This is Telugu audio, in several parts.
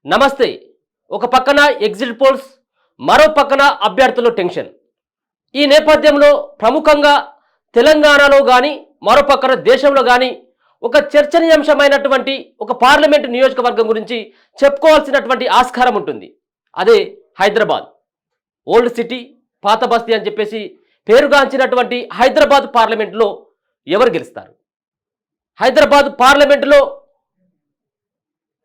నమస్తే. ఒక పక్కన ఎగ్జిట్ పోల్స్, మరో పక్కన అభ్యర్థుల టెన్షన్. ఈ నేపథ్యంలో ప్రముఖంగా తెలంగాణలో కానీ, మరో పక్కన దేశంలో కానీ ఒక చర్చనీయాంశమైనటువంటి ఒక పార్లమెంటు నియోజకవర్గం గురించి చెప్పుకోవాల్సినటువంటి ఆస్కారం ఉంటుంది. అదే హైదరాబాద్. ఓల్డ్ సిటీ, పాత బస్తీ అని చెప్పేసి పేరుగాంచినటువంటి హైదరాబాద్ పార్లమెంటులో ఎవరు గెలుస్తారు? హైదరాబాద్ పార్లమెంటులో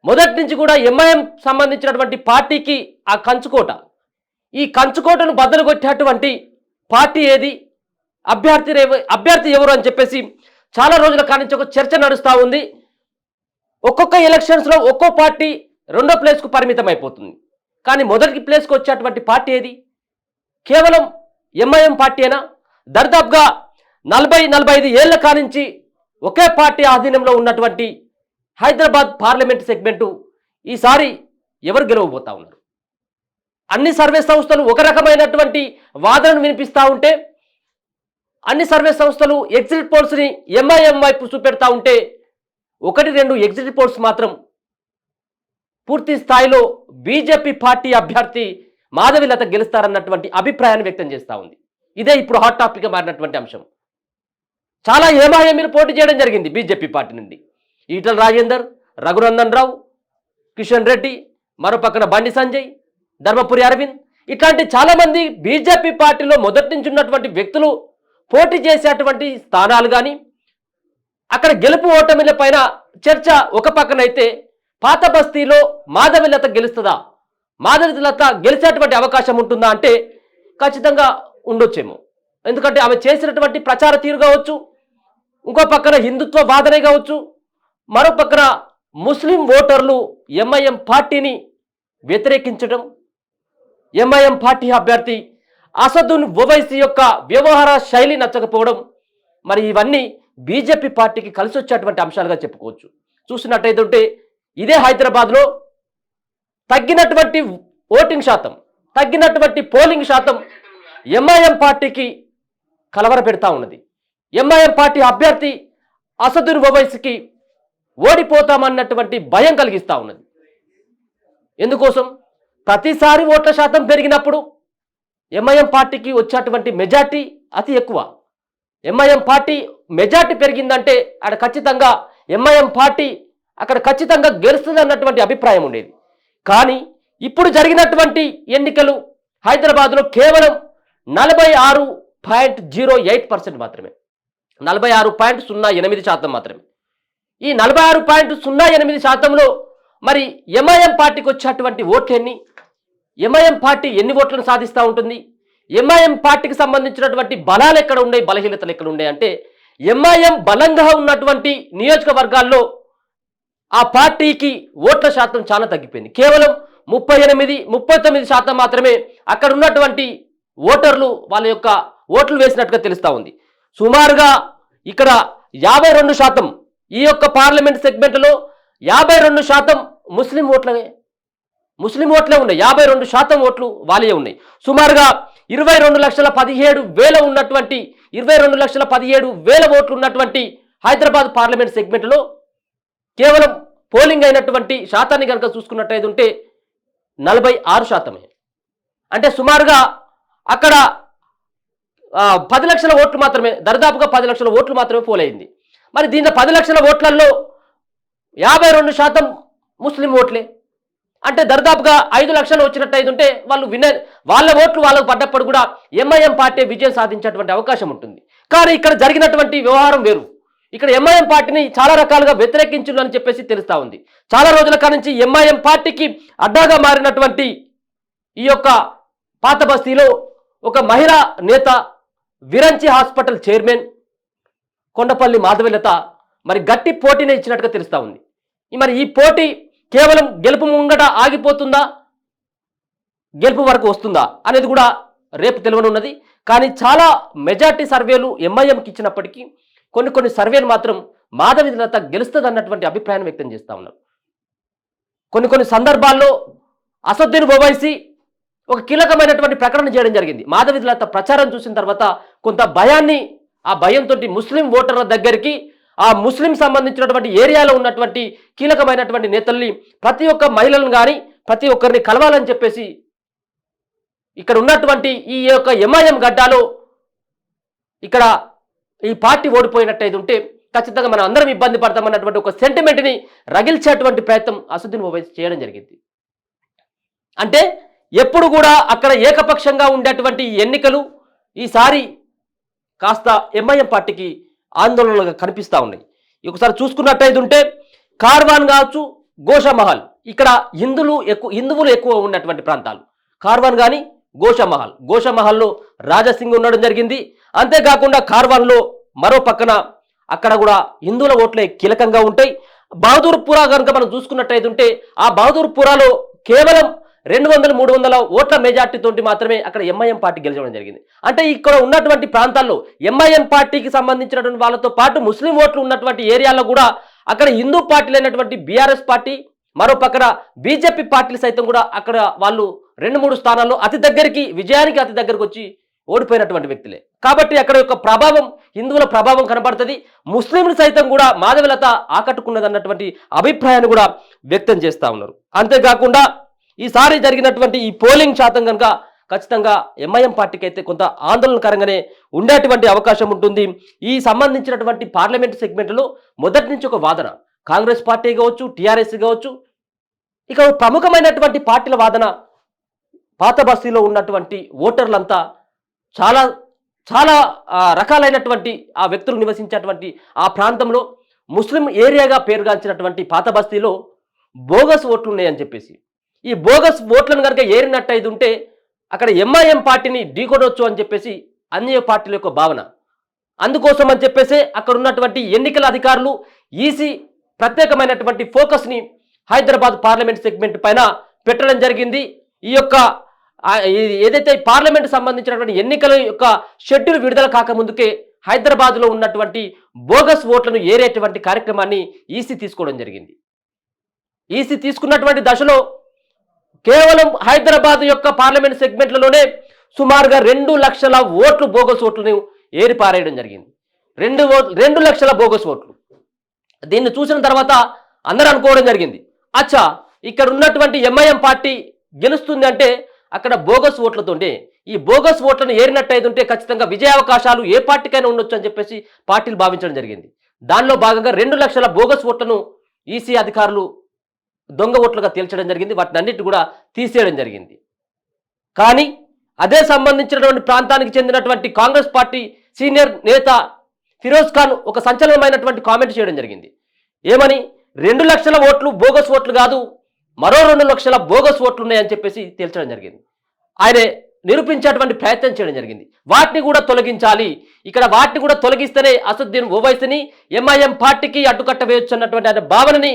మొదటి నుంచి కూడా ఎంఐఎం సంబంధించినటువంటి పార్టీకి ఆ కంచుకోట. ఈ కంచుకోటను బద్దలు కొట్టేటువంటి పార్టీ ఏది, అభ్యర్థి ఎవరు అని చెప్పేసి చాలా రోజుల కానించి ఒక చర్చ నడుస్తూ ఉంది. ఒక్కొక్క ఎలక్షన్స్లో ఒక్కో పార్టీ రెండో ప్లేస్కు పరిమితం అయిపోతుంది. కానీ మొదటి ప్లేస్కి వచ్చేటువంటి పార్టీ ఏది? కేవలం ఎంఐఎం పార్టీనా? దర్దాపుగా 40-45 ఏళ్ల కానించి ఒకే పార్టీ ఆధీనంలో ఉన్నటువంటి హైదరాబాద్ పార్లమెంట్ సెగ్మెంటు ఈసారి ఎవరు గెలవబోతా ఉన్నారు? అన్ని సర్వే సంస్థలు ఒక రకమైనటువంటి వాదనను వినిపిస్తూ ఉంటే, అన్ని సర్వే సంస్థలు ఎగ్జిట్ పోల్స్ని ఎంఐఎం వైపు చూపెడతా ఉంటే, 1-2 ఎగ్జిట్ పోల్స్ మాత్రం పూర్తి స్థాయిలో బీజేపీ పార్టీ అభ్యర్థి మాధవిలత గెలుస్తారన్నటువంటి అభిప్రాయాన్ని వ్యక్తం చేస్తూ ఉంది. ఇదే ఇప్పుడు హాట్ టాపిక్గా మారినటువంటి అంశం. చాలా ఎంఐఎంలు పోటీ చేయడం జరిగింది బీజేపీ పార్టీ నుండి. ఈటల రాజేందర్, రఘునందన్ రావు, కిషన్ రెడ్డి, మరో పక్కన బండి సంజయ్, ధర్మపురి అరవింద్, ఇట్లాంటి చాలామంది బీజేపీ పార్టీలో మొదటి నుంచి ఉన్నటువంటి వ్యక్తులు పోటీ చేసేటువంటి స్థానాలు కానీ, అక్కడ గెలుపు ఓటమిల పైన చర్చ ఒక పక్కనైతే, పాత బస్తీలో మాధవిలత గెలుస్తుందా, మాధవిలత గెలిచేటువంటి అవకాశం ఉంటుందా అంటే ఖచ్చితంగా ఉండొచ్చేమో. ఎందుకంటే ఆమె చేసినటువంటి ప్రచార తీరు కావచ్చు, ఇంకో పక్కన హిందుత్వ వాదనే కావచ్చు, మరో పక్కన ముస్లిం ఓటర్లు ఎంఐఎం పార్టీని వ్యతిరేకించడం, ఎంఐఎం పార్టీ అభ్యర్థి అసదున్ ఓవైసీ యొక్క వ్యవహార శైలి నచ్చకపోవడం, మరి ఇవన్నీ బీజేపీ పార్టీకి కలిసి వచ్చేటువంటి అంశాలుగా చెప్పుకోవచ్చు. చూసినట్టయితే ఇదే హైదరాబాద్లో తగ్గినటువంటి ఓటింగ్ శాతం, తగ్గినటువంటి పోలింగ్ శాతం ఎంఐఎం పార్టీకి కలవర పెడతా ఉన్నది. ఎంఐఎం పార్టీ అభ్యర్థి అసదున్ ఓవైసీకి ఓడిపోతామన్నటువంటి భయం కలిగిస్తూ ఉన్నది. ఎందుకోసం? ప్రతిసారి ఓట్ల శాతం పెరిగినప్పుడు ఎంఐఎం పార్టీకి వచ్చేటువంటి మెజార్టీ అతి ఎక్కువ. ఎంఐఎం పార్టీ మెజార్టీ పెరిగిందంటే అక్కడ ఖచ్చితంగా ఎంఐఎం పార్టీ అక్కడ ఖచ్చితంగా గెలుస్తుంది అన్నటువంటి అభిప్రాయం ఉండేది. కానీ ఇప్పుడు జరిగినటువంటి ఎన్నికలు హైదరాబాద్లో కేవలం 46.08% మాత్రమే, 46.08% మాత్రమే. ఈ 46.08%లో మరి ఎంఐఎం పార్టీకి వచ్చేటువంటి ఓట్లు ఎన్ని? ఎంఐఎం పార్టీ ఎన్ని ఓట్లను సాధిస్తూ ఉంటుంది? ఎంఐఎం పార్టీకి సంబంధించినటువంటి బలాలు ఎక్కడ ఉన్నాయి, బలహీనతలు ఎక్కడ ఉన్నాయి అంటే, ఎంఐఎం బలంగా ఉన్నటువంటి నియోజకవర్గాల్లో ఆ పార్టీకి ఓట్ల శాతం చాలా తగ్గిపోయింది. కేవలం 38-39% మాత్రమే అక్కడ ఉన్నటువంటి ఓటర్లు వాళ్ళ యొక్క ఓట్లు వేసినట్టుగా తెలుస్తూ ఉంది. సుమారుగా ఇక్కడ 52%, ఈ యొక్క పార్లమెంట్ సెగ్మెంట్లో 52% ముస్లిం ఓట్లే ఉన్నాయి. 52% ఓట్లు వాళ్ళే ఉన్నాయి. సుమారుగా 22,17,000 ఉన్నటువంటి 22,17,000 ఓట్లు ఉన్నటువంటి హైదరాబాద్ పార్లమెంట్ సెగ్మెంట్లో కేవలం పోలింగ్ అయినటువంటి శాతాన్ని కనుక చూసుకున్నట్టయితే ఉంటే 46%. అంటే సుమారుగా అక్కడ 10 లక్షల ఓట్లు మాత్రమే, దరిదాపుగా 10 లక్షల ఓట్లు మాత్రమే పోలైంది. మరి దీంట్లో 10 లక్షల ఓట్లలో 52% ముస్లిం ఓట్లే. అంటే దరిదాపుగా 5 లక్షలు వచ్చినట్టయితే ఉంటే వాళ్ళ ఓట్లు వాళ్ళకు పడ్డప్పుడు కూడా ఎంఐఎం పార్టీ విజయం సాధించేటువంటి అవకాశం ఉంటుంది. కానీ ఇక్కడ జరిగినటువంటి వ్యవహారం వేరు. ఇక్కడ ఎంఐఎం పార్టీని చాలా రకాలుగా వ్యతిరేకించాలని చెప్పేసి తెలుస్తూ ఉంది. చాలా రోజుల కానించి ఎంఐఎం పార్టీకి అడ్డాగా మారినటువంటి ఈ యొక్క పాత బస్తీలో ఒక మహిళా నేత, విరంచి హాస్పిటల్ చైర్మన్ కొండపల్లి మాధవిలత మరి గట్టి పోటీనే ఇచ్చినట్టుగా తెలుస్తూ ఉంది. మరి ఈ పోటీ కేవలం గెలుపు ముంగట ఆగిపోతుందా, గెలుపు వరకు వస్తుందా అనేది కూడా రేపు తెలియనున్నది. కానీ చాలా మెజార్టీ సర్వేలు ఎంఐఎంకి ఇచ్చినప్పటికీ కొన్ని సర్వేలు మాత్రం మాధవిలత గెలుస్తుంది అన్నటువంటి అభిప్రాయాన్ని వ్యక్తం చేస్తూ ఉన్నారు. కొన్ని సందర్భాల్లో అసదుద్దీన్ ఓవైసీ ఒక కీలకమైనటువంటి ప్రకటన చేయడం జరిగింది. మాధవిలత ప్రచారం చూసిన తర్వాత కొంత భయాన్ని, ఆ భయంతో ముస్లిం ఓటర్ల దగ్గరికి ఆ ముస్లిం సంబంధించినటువంటి ఏరియాలో ఉన్నటువంటి కీలకమైనటువంటి నేతల్ని ప్రతి ఒక్క మహిళలను కానీ ప్రతి ఒక్కరిని కలవాలని చెప్పేసి ఇక్కడ ఉన్నటువంటి ఈ యొక్క ఎంఐఎం గడ్డాలో ఇక్కడ ఈ పార్టీ ఓడిపోయినట్టయితే ఉంటే ఖచ్చితంగా మనం అందరం ఇబ్బంది పడతామన్నటువంటి ఒక సెంటిమెంట్ని రగిల్చేటువంటి ప్రయత్నం అసదుద్దీన్ ఓవైసీ చేయడం జరిగింది. అంటే ఎప్పుడు కూడా అక్కడ ఏకపక్షంగా ఉండేటువంటి ఎన్నికలు ఈసారి కాస్త ఎంఐఎం పార్టీకి ఆందోళనలుగా కనిపిస్తూ ఉన్నాయి. ఒకసారి చూసుకున్నట్టయితే ఉంటే కార్వాన్ కావచ్చు, గోషామహల్ ఇక్కడ హిందువులు ఎక్కువ ఉన్నటువంటి ప్రాంతాలు. కార్వాన్ కానీ గోషామహల్లో రాజాసింగ్ ఉండడం జరిగింది. అంతేకాకుండా కార్వాన్లో మరో పక్కన అక్కడ కూడా హిందువుల ఓట్లే కీలకంగా ఉంటాయి. బహదూర్పురా కనుక మనం చూసుకున్నట్టయితే ఉంటే ఆ బహదూర్పురాలో కేవలం 200-300 ఓట్ల మెజార్టీతోటి మాత్రమే అక్కడ ఎంఐఎం పార్టీ గెలిచడం జరిగింది. అంటే ఇక్కడ ఉన్నటువంటి ప్రాంతాల్లో ఎంఐఎం పార్టీకి సంబంధించినటువంటి వాళ్ళతో పాటు ముస్లిం ఓట్లు ఉన్నటువంటి ఏరియాల్లో కూడా అక్కడ హిందూ పార్టీలు అయినటువంటి బీఆర్ఎస్ పార్టీ, మరో పక్కన బీజేపీ పార్టీలు సైతం కూడా అక్కడ వాళ్ళు 2-3 స్థానాల్లో విజయానికి అతి దగ్గరకు వచ్చి ఓడిపోయినటువంటి వ్యక్తులే. కాబట్టి అక్కడ యొక్క ప్రభావం, హిందువుల ప్రభావం కనబడుతుంది. ముస్లింలు సైతం కూడా మాధవలత ఆకట్టుకున్నదన్నటువంటి అభిప్రాయాన్ని కూడా వ్యక్తం చేస్తూ ఉన్నారు. అంతేకాకుండా ఈసారి జరిగినటువంటి ఈ పోలింగ్ శాతం కనుక ఖచ్చితంగా ఎంఐఎం పార్టీకి అయితే కొంత ఆందోళనకరంగానే ఉండేటువంటి అవకాశం ఉంటుంది. ఈ సంబంధించినటువంటి పార్లమెంట్ సెగ్మెంట్లో మొదటి నుంచి ఒక వాదన, కాంగ్రెస్ పార్టీ కావచ్చు, టీఆర్ఎస్ కావచ్చు, ఇక ప్రముఖమైనటువంటి పార్టీల వాదన, పాత బస్తీలో ఉన్నటువంటి ఓటర్లంతా చాలా చాలా రకాలైనటువంటి ఆ వ్యక్తులు నివసించేటువంటి ఆ ప్రాంతంలో ముస్లిం ఏరియాగా పేరుగాంచినటువంటి పాత బస్తీలో బోగస్ ఓట్లు ఉన్నాయని చెప్పేసి, ఈ బోగస్ ఓట్లను కనుక ఏరినట్టయితే ఉంటే అక్కడ ఎంఐఎం పార్టీని ఢీకొనవచ్చు అని చెప్పేసి అన్ని పార్టీల యొక్క భావన. అందుకోసం అని చెప్పేసి అక్కడ ఉన్నటువంటి ఎన్నికల అధికారులు, ఈసీ ప్రత్యేకమైనటువంటి ఫోకస్ని హైదరాబాద్ పార్లమెంట్ సెగ్మెంట్ పైన పెట్టడం జరిగింది. ఈ యొక్క ఏదైతే పార్లమెంట్ సంబంధించినటువంటి ఎన్నికల యొక్క షెడ్యూల్ విడుదల కాకముందుకే హైదరాబాద్లో ఉన్నటువంటి బోగస్ ఓట్లను ఏరేటువంటి కార్యక్రమాన్ని ఈసీ తీసుకోవడం జరిగింది. ఈసీ తీసుకున్నటువంటి దశలో కేవలం హైదరాబాద్ యొక్క పార్లమెంట్ సెగ్మెంట్లలోనే సుమారుగా 2 లక్షల ఓట్లు బోగస్ ఓట్లను ఏరిపారేయడం జరిగింది. 2 లక్షల బోగస్ ఓట్లు. దీన్ని చూసిన తర్వాత అందరూ అనుకోవడం జరిగింది, అచ్చా ఇక్కడ ఉన్నటువంటి ఎంఐఎం పార్టీ గెలుస్తుంది అంటే అక్కడ బోగస్ ఓట్లతోనే, ఈ బోగస్ ఓట్లను ఏరినట్టయితే ఉంటే ఖచ్చితంగా విజయావకాశాలు ఏ పార్టీకైనా ఉండొచ్చు అని చెప్పేసి పార్టీలు భావించడం జరిగింది. దానిలో భాగంగా 2 లక్షల బోగస్ ఓట్లను ఈసీ అధికారులు దొంగ ఓట్లుగా తేల్చడం జరిగింది. వాటిని అన్నిటి కూడా తీసేయడం జరిగింది. కానీ అదే సంబంధించినటువంటి ప్రాంతానికి చెందినటువంటి కాంగ్రెస్ పార్టీ సీనియర్ నేత ఫిరోజ్ ఖాన్ ఒక సంచలనమైనటువంటి కామెంట్ చేయడం జరిగింది. ఏమని, 2 లక్షల ఓట్లు బోగస్ ఓట్లు కాదు, మరో 2 లక్షల బోగస్ ఓట్లు ఉన్నాయని చెప్పేసి తేల్చడం జరిగింది. ఆయన నిరూపించేటువంటి ప్రయత్నం చేయడం జరిగింది. వాటిని కూడా తొలగించాలి, ఇక్కడ వాటిని కూడా తొలగిస్తేనే అసదుద్దీన్ ఓవైసీని ఎంఐఎం పార్టీకి అడ్డుకట్ట వేయొచ్చు అన్నటువంటి ఆయన భావనని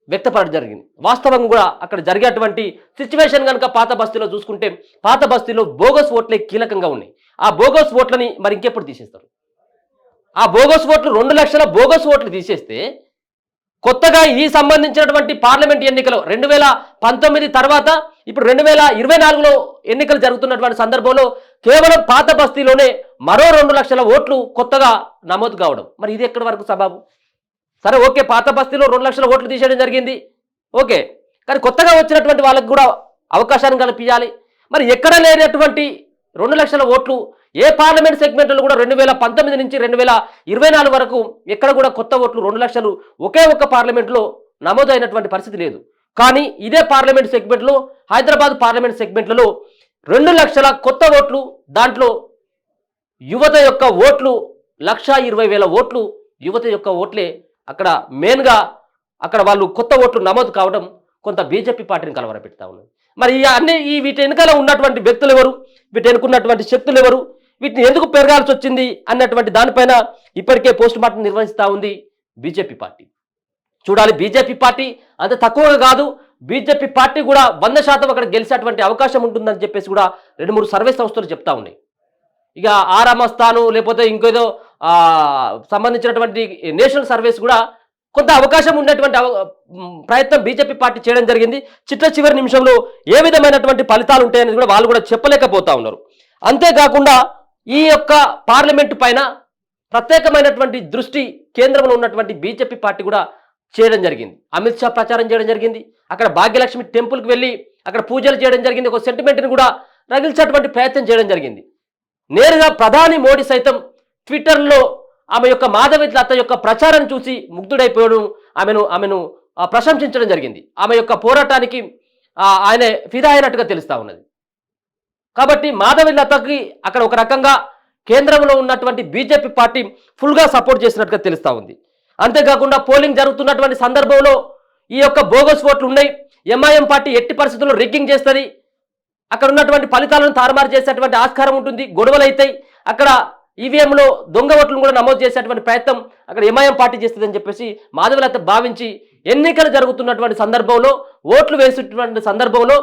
వ్యక్తపడడం జరిగింది. వాస్తవంగా కూడా అక్కడ జరిగేటువంటి సిచ్యువేషన్ కనుక పాత బస్తీలో చూసుకుంటే పాత బస్తీలో బోగస్ ఓట్లే కీలకంగా ఉన్నాయి. ఆ బోగస్ ఓట్లని మరి ఇంకెప్పుడు తీసేస్తారు? ఆ బోగస్ ఓట్లు 2 లక్షల బోగస్ ఓట్లు తీసేస్తే కొత్తగా ఈ సంబంధించినటువంటి పార్లమెంట్ ఎన్నికలు 2019 తర్వాత ఇప్పుడు 2024లో ఎన్నికలు జరుగుతున్నటువంటి సందర్భంలో కేవలం పాత బస్తీలోనే మరో 2 లక్షల ఓట్లు కొత్తగా నమోదు కావడం, మరి ఇది ఎక్కడి వరకు సబాబు? సరే ఓకే, పాత బస్తీలో 2 లక్షల ఓట్లు తీసేయడం జరిగింది, ఓకే, కానీ కొత్తగా వచ్చినటువంటి వాళ్ళకి కూడా అవకాశాన్ని కల్పించాలి. మరి ఎక్కడ లేనటువంటి 2 లక్షల ఓట్లు ఏ పార్లమెంట్ సెగ్మెంట్లో కూడా 2019 నుంచి 2024 వరకు ఎక్కడ కూడా కొత్త ఓట్లు 2 లక్షలు ఒకే ఒక్క పార్లమెంట్లో నమోదైనటువంటి పరిస్థితి లేదు. కానీ ఇదే పార్లమెంట్ సెగ్మెంట్లో, హైదరాబాద్ పార్లమెంట్ సెగ్మెంట్లలో 2 లక్షల కొత్త ఓట్లు, దాంట్లో యువత యొక్క ఓట్లు 1,20,000 ఓట్లు యువత యొక్క ఓట్లే అక్కడ మెయిన్గా అక్కడ వాళ్ళు కొత్త ఓట్లు నమోదు కావడం కొంత బీజేపీ పార్టీని కలవరపెడతా ఉన్నది. మరి వీటి వెనుకల ఉన్నటువంటి వ్యక్తులు ఎవరు, వీటి వెనుకున్నటువంటి శక్తులు ఎవరు, వీటిని ఎందుకు పెరగాల్సి వచ్చింది అన్నటువంటి దానిపైన ఇప్పటికే పోస్ట్ మార్టం నిర్వహిస్తూ ఉంది బీజేపీ పార్టీ. చూడాలి, బీజేపీ పార్టీ అంత తక్కువగా కాదు, బీజేపీ పార్టీ కూడా 100% అక్కడ గెలిచేటువంటి అవకాశం ఉంటుందని చెప్పేసి కూడా 2-3 సర్వే సంస్థలు చెప్తా ఉన్నాయి. ఇక ఆరామస్థాను లేకపోతే ఇంకేదో సంబంధించినటువంటి నేషనల్ సర్వేస్ కూడా కొంత అవకాశం ఉండేటువంటి ప్రయత్నం బీజేపీ పార్టీ చేయడం జరిగింది. చివరి నిమిషంలో ఏ విధమైనటువంటి ఫలితాలు ఉంటాయని కూడా వాళ్ళు కూడా చెప్పలేకపోతా ఉన్నారు. అంతేకాకుండా ఈ యొక్క పార్లమెంటు పైన ప్రత్యేకమైనటువంటి దృష్టి కేంద్రంలో ఉన్నటువంటి బీజేపీ పార్టీ కూడా చేయడం జరిగింది. అమిత్ షా ప్రచారం చేయడం జరిగింది. అక్కడ భాగ్యలక్ష్మి టెంపుల్కి వెళ్ళి అక్కడ పూజలు చేయడం జరిగింది. ఒక సెంటిమెంట్ని కూడా రగిల్చేటువంటి ప్రయత్నం చేయడం జరిగింది. నేరుగా ప్రధాని మోడీ సైతం ట్విట్టర్లో ఆమె యొక్క మాధవి లత యొక్క ప్రచారం చూసి ముగ్ధుడైపోవడం, ఆమెను ప్రశంసించడం జరిగింది. ఆమె యొక్క పోరాటానికి ఆయన ఫిదా అయినట్టుగా తెలుస్తూ ఉన్నది. కాబట్టి మాధవి లతకి అక్కడ ఒక రకంగా కేంద్రంలో ఉన్నటువంటి బీజేపీ పార్టీ ఫుల్గా సపోర్ట్ చేసినట్టుగా తెలుస్తూ ఉంది. అంతేకాకుండా పోలింగ్ జరుగుతున్నటువంటి సందర్భంలో ఈ యొక్క బోగస్ ఓట్లు ఉన్నాయి, ఎంఐఎం పార్టీ ఎట్టి పరిస్థితుల్లో రిగ్గింగ్ చేస్తుంది, అక్కడ ఉన్నటువంటి ఫలితాలను తారుమారు చేసేటువంటి ఆస్కారం ఉంటుంది, గొడవలు అవుతాయి, అక్కడ ఈవీఎంలో దొంగ ఓట్లను కూడా నమోదు చేసేటువంటి ప్రయత్నం అక్కడ ఎంఐఎం పార్టీ చేస్తుందని చెప్పేసి మాధవలత భావించి ఎన్నికలు జరుగుతున్నటువంటి సందర్భంలో, ఓట్లు వేసేటువంటి సందర్భంలో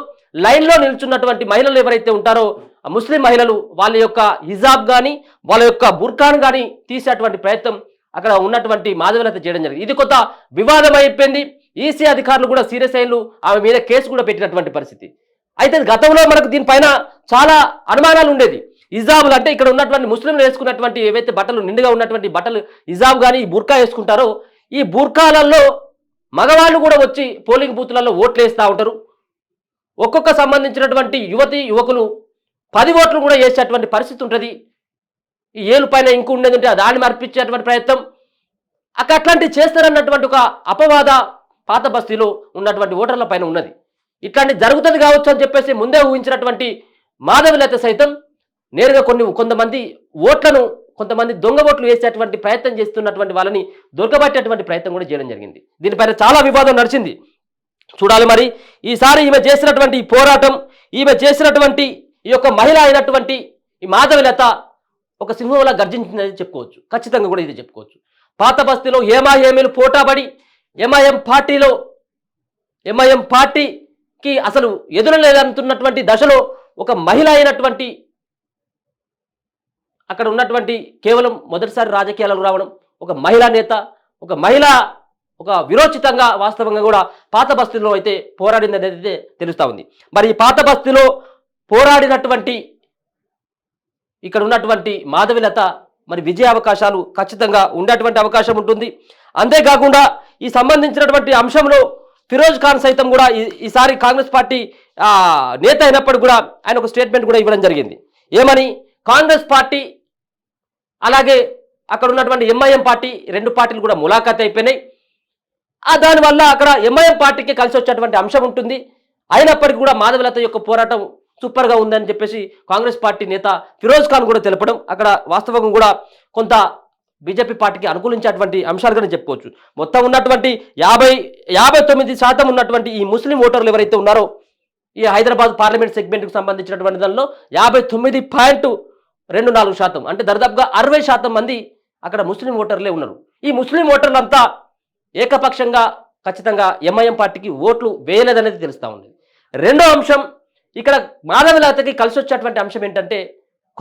లైన్లో నిల్చున్నటువంటి మహిళలు ఎవరైతే ఉంటారో ఆ ముస్లిం మహిళలు వాళ్ళ యొక్క హిజాబ్ కానీ వాళ్ళ యొక్క బుర్ఖాన్ కానీ తీసేటువంటి ప్రయత్నం అక్కడ ఉన్నటువంటి మాధవలత చేయడం జరిగింది. ఇది కొత్త వివాదం అయిపోయింది. ఈసీ అధికారులు కూడా సీరియస్ అయ్యారు, ఆమె మీద కేసు కూడా పెట్టినటువంటి పరిస్థితి. అయితే గతంలో మనకు దీనిపైన చాలా అనుమానాలు ఉండేది. హిజాబులు అంటే ఇక్కడ ఉన్నటువంటి ముస్లింలు వేసుకున్నటువంటి ఏవైతే బట్టలు నిండుగా ఉన్నటువంటి బట్టలు హిజాబ్ కానీ బుర్కా వేసుకుంటారో ఈ బుర్కాలలో మగవాళ్ళు కూడా వచ్చి పోలింగ్ బూత్లలో ఓట్లు వేస్తూ ఉంటారు. ఒక్కొక్క సంబంధించినటువంటి యువతి యువకులు 10 ఓట్లు కూడా వేసేటువంటి పరిస్థితి ఉంటుంది. ఈ ఏలు పైన ఇంకు ఉండేది ఉంటే దాన్ని మార్పించేటువంటి ప్రయత్నం అట్లాంటివి చేస్తారన్నటువంటి ఒక అపవాద పాత బస్తీలో ఉన్నటువంటి ఓటర్ల పైన ఉన్నది. ఇట్లాంటి జరుగుతుంది కావచ్చు అని చెప్పేసి ముందే ఊహించినటువంటి మాధవలత సైతం నేరుగా కొంతమంది ఓట్లను కొంతమంది దొంగ ఓట్లు వేసేటువంటి ప్రయత్నం చేస్తున్నటువంటి వాళ్ళని దొరకబట్టేటువంటి ప్రయత్నం కూడా చేయడం జరిగింది. దీనిపైన చాలా వివాదం నడిచింది. చూడాలి మరి ఈసారి ఈమె చేసినటువంటి పోరాటం, ఈమె చేసినటువంటి ఈ యొక్క మహిళ అయినటువంటి ఈ మాధవలత ఒక సింహంలా గర్జించిందని చెప్పుకోవచ్చు. ఖచ్చితంగా కూడా ఇది చెప్పుకోవచ్చు. పాత బస్తీలో ఏమాయేమీలు పోటాబడి ఎంఐఎం పార్టీకి అసలు ఎదురలేదంటున్నటువంటి దశలో ఒక మహిళ అయినటువంటి అక్కడ ఉన్నటువంటి కేవలం మొదటిసారి రాజకీయాలకు రావడం ఒక మహిళా నేత, ఒక విరోచితంగా వాస్తవంగా కూడా పాత బస్తీలో అయితే పోరాడింది అనేది తెలుస్తూ ఉంది. మరి ఈ పాత బస్తీలో పోరాడినటువంటి ఇక్కడ ఉన్నటువంటి మాధవలత మరి విజయ అవకాశాలు ఖచ్చితంగా ఉండేటువంటి అవకాశం ఉంటుంది. అంతేకాకుండా ఈ సంబంధించినటువంటి అంశంలో ఫిరోజ్ ఖాన్ సైతం కూడా ఈసారి కాంగ్రెస్ పార్టీ నేత అయినప్పుడు కూడా ఆయన ఒక స్టేట్మెంట్ కూడా ఇవ్వడం జరిగింది. ఏమని, కాంగ్రెస్ పార్టీ అలాగే అక్కడ ఉన్నటువంటి ఎంఐఎం పార్టీ రెండు పార్టీలు కూడా ములాఖాత్ అయిపోయినాయి. దానివల్ల అక్కడ ఎంఐఎం పార్టీకి కలిసి వచ్చేటువంటి అంశం ఉంటుంది. అయినప్పటికీ కూడా మాధవలత యొక్క పోరాటం సూపర్గా ఉందని చెప్పేసి కాంగ్రెస్ పార్టీ నేత ఫిరోజ్ ఖాన్ కూడా తెలపడం అక్కడ వాస్తవంగా కూడా కొంత బీజేపీ పార్టీకి అనుకూలించేటువంటి అంశాలుగానే చెప్పుకోవచ్చు. మొత్తం ఉన్నటువంటి 59% ఉన్నటువంటి ఈ ముస్లిం ఓటర్లు ఎవరైతే ఉన్నారో ఈ హైదరాబాద్ పార్లమెంట్ సెగ్మెంట్కి సంబంధించినటువంటి దానిలో 59.24% అంటే దాదాపుగా 60% మంది అక్కడ ముస్లిం ఓటర్లే ఉన్నారు. ఈ ముస్లిం ఓటర్లంతా ఏకపక్షంగా ఖచ్చితంగా ఎంఐఎం పార్టీకి ఓట్లు వేయలేదనేది తెలుస్తూ ఉంది. రెండో అంశం, ఇక్కడ మాధవలతకి కలిసి వచ్చేటువంటి అంశం ఏంటంటే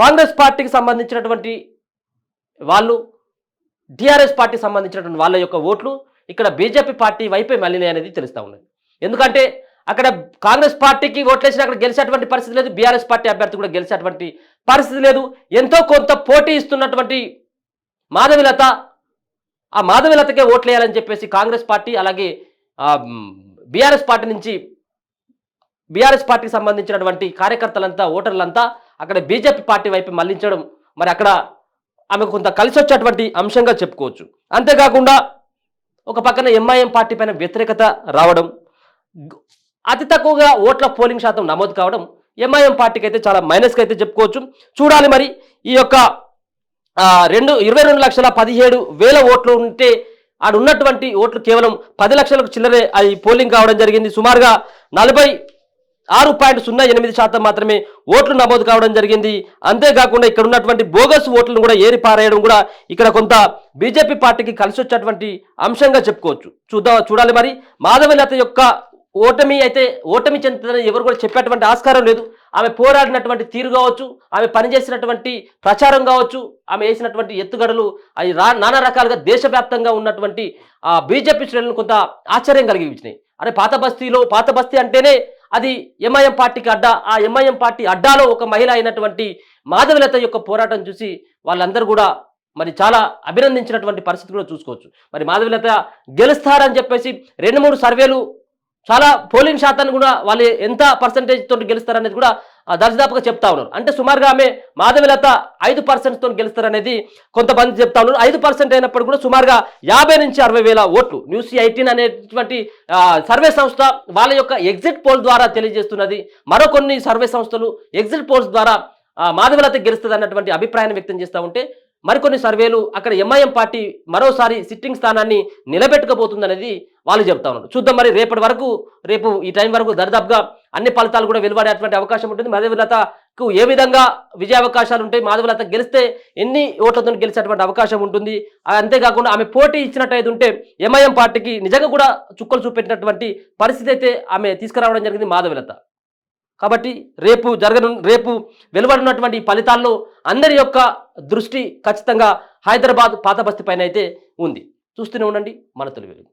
కాంగ్రెస్ పార్టీకి సంబంధించినటువంటి వాళ్ళు టీఆర్ఎస్ పార్టీకి సంబంధించినటువంటి వాళ్ళ యొక్క ఓట్లు ఇక్కడ బీజేపీ పార్టీ వైపే మళ్ళినాయి అనేది తెలుస్తూ ఉన్నది. ఎందుకంటే అక్కడ కాంగ్రెస్ పార్టీకి ఓట్లేసిన అక్కడ గెలిచేటువంటి పరిస్థితి లేదు, బీఆర్ఎస్ పార్టీ అభ్యర్థి కూడా గెలిచేటువంటి పరిస్థితి లేదు. ఎంతో కొంత పోటీ ఇస్తున్నటువంటి మాధవలత ఆ మాధవలతకే ఓట్లు వేయాలని చెప్పేసి కాంగ్రెస్ పార్టీ అలాగే బీఆర్ఎస్ పార్టీకి సంబంధించినటువంటి కార్యకర్తలంతా ఓటర్లంతా అక్కడ బీజేపీ పార్టీ వైపు మళ్లించడం మరి అక్కడ ఆమెకు కొంత కలిసి వచ్చేటువంటి అంశంగా చెప్పుకోవచ్చు. అంతేకాకుండా ఒక పక్కన ఎంఐఎం పార్టీ పైన వ్యతిరేకత రావడం, అతి తక్కువగా ఓట్ల పోలింగ్ శాతం నమోదు కావడం ఎంఐఎం పార్టీకి అయితే చాలా మైనస్గా అయితే చెప్పుకోవచ్చు. చూడాలి మరి ఈ యొక్క 22,17,000 ఓట్లు ఉంటే ఆడ ఉన్నటువంటి ఓట్లు కేవలం 10 లక్షలకు చిల్లరే అవి పోలింగ్ కావడం జరిగింది. సుమారుగా 46.08% మాత్రమే ఓట్లు నమోదు కావడం జరిగింది. అంతేకాకుండా ఇక్కడ ఉన్నటువంటి బోగస్ ఓట్లను కూడా ఏరి పారేయడం కూడా ఇక్కడ కొంత బీజేపీ పార్టీకి కలిసి వచ్చేటువంటి అంశంగా చెప్పుకోవచ్చు. చూడాలి మరి మాధవలత యొక్క ఓటమి చెందుతుందని ఎవరు కూడా చెప్పేటువంటి ఆస్కారం లేదు. ఆమె పోరాడినటువంటి తీరు కావచ్చు, ఆమె పనిచేసినటువంటి ప్రచారం కావచ్చు, ఆమె వేసినటువంటి ఎత్తుగడలు అవి నానా రకాలుగా దేశవ్యాప్తంగా ఉన్నటువంటి బీజేపీ శ్రేణులను కొంత ఆశ్చర్యం కలిగించినాయి. అదే పాత బస్తీ అంటేనే అది ఎంఐఎం పార్టీకి అడ్డా. ఆ ఎంఐఎం పార్టీ అడ్డాలో ఒక మహిళ అయినటువంటి మాధవలత యొక్క పోరాటం చూసి వాళ్ళందరూ కూడా మరి చాలా అభినందించినటువంటి పరిస్థితి కూడా చూసుకోవచ్చు. మరి మాధవీలత గెలుస్తారని చెప్పేసి 2-3 సర్వేలు చాలా పోలింగ్ శాతాన్ని కూడా వాళ్ళు ఎంత పర్సెంటేజ్ తోటి గెలుస్తారనేది కూడా దర్జాపుగా చెప్తా ఉన్నారు. అంటే సుమారుగా ఆమె మాధవీలత 5% తో గెలుస్తారనేది కొంతమంది చెప్తా ఉన్నారు. 5% అయినప్పుడు కూడా సుమారుగా 50 నుంచి 60 వేల ఓట్లు న్యూస్ 18 అనేటువంటి సర్వే సంస్థ వాళ్ళ యొక్క ఎగ్జిట్ పోల్ ద్వారా తెలియజేస్తున్నది. మరో కొన్ని సర్వే సంస్థలు ఎగ్జిట్ పోల్స్ ద్వారా మాధవీలత గెలుస్తుంది అన్నటువంటి అభిప్రాయాన్ని వ్యక్తం చేస్తూ ఉంటే, మరికొన్ని సర్వేలు అక్కడ ఎంఐఎం పార్టీ మరోసారి సిట్టింగ్ స్థానాన్ని నిలబెట్టుకోబోతుంది అనేది వాళ్ళు చెప్తా ఉన్నారు. చూద్దాం మరి రేపు ఈ టైం వరకు దరిదాపుగా అన్ని ఫలితాలు కూడా వెలువడేటువంటి అవకాశం ఉంటుంది. మాధవీలతకు ఏ విధంగా విజయావకాశాలు ఉంటాయి, మాధవీలత గెలిస్తే ఎన్ని ఓట్లతో గెలిచేటువంటి అవకాశం ఉంటుంది, అంతేకాకుండా ఆమె పోటీ ఇచ్చినట్టయితే ఉంటే ఎంఐఎం పార్టీకి నిజంగా కూడా చుక్కలు చూపెట్టినటువంటి పరిస్థితి అయితే ఆమె తీసుకురావడం జరిగింది మాధవీలత. కాబట్టి రేపు వెలువడినటువంటి ఫలితాల్లో అందరి యొక్క దృష్టి ఖచ్చితంగా హైదరాబాద్ పాత బస్తీ పైన అయితే ఉంది. చూస్తూనే ఉండండి మన తొలి వెలుగు.